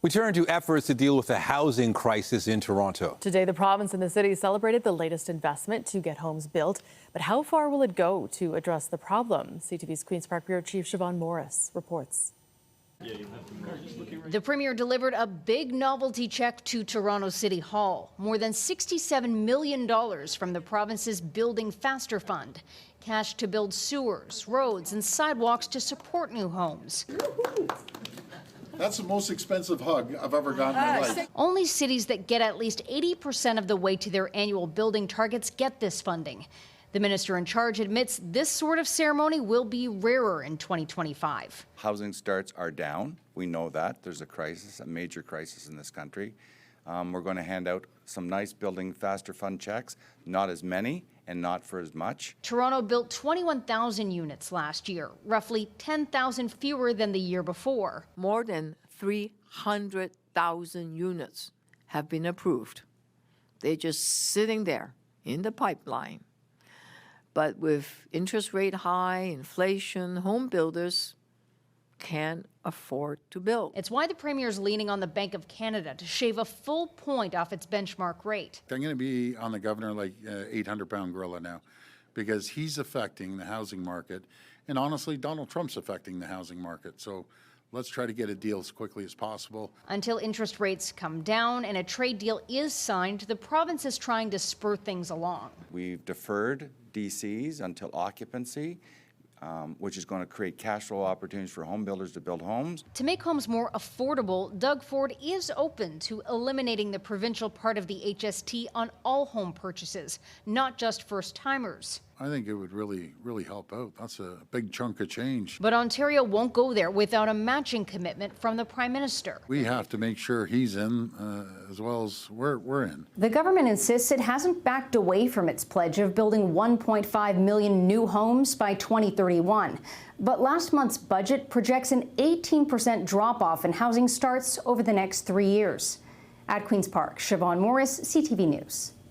We turn to efforts to deal with the housing crisis in Toronto. Today, the province and the city celebrated the latest investment to get homes built. But how far will it go to address the problem? CTV's Queen's Park Bureau Chief Siobhan Morris reports. The Premier delivered a big novelty check to Toronto City Hall. More than $67 million from the province's Building Faster Fund. Cash to build sewers, roads and sidewalks to support new homes. That's the most expensive hug I've ever gotten in my life. Only cities that get at least 80% of the way to their annual building targets get this funding. The minister in charge admits this sort of ceremony will be rarer in 2025. Housing starts are down. We know that. There's a crisis, a major crisis in this country. We're going to hand out some nice Building Faster Fund checks, not as many and not for as much. Toronto built 21,000 units last year, roughly 10,000 fewer than the year before. More than 300,000 units have been approved. They're just sitting there in the pipeline. But with interest rate high, inflation, home builders can't afford to build. It's why the Premier's leaning on the Bank of Canada to shave a full point off its benchmark rate. I'm going to be on the governor like 800-pound gorilla now, because he's affecting the housing market. And honestly, Donald Trump's affecting the housing market. So let's try to get a deal as quickly as possible. Until interest rates come down and a trade deal is signed, the province is trying to spur things along. We've deferred DCs until occupancy, which is going to create cash flow opportunities for home builders to build homes. To make homes more affordable, Doug Ford is open to eliminating the provincial part of the HST on all home purchases, not just first-timers. I think it would really help out. That's a big chunk of change. But Ontario won't go there without a matching commitment from the Prime Minister. We have to make sure he's in as well as we're in. The government insists it hasn't backed away from its pledge of building 1.5 million new homes by 2031. But last month's budget projects an 18% drop-off in housing starts over the next 3 years. At Queen's Park, Siobhan Morris, CTV News.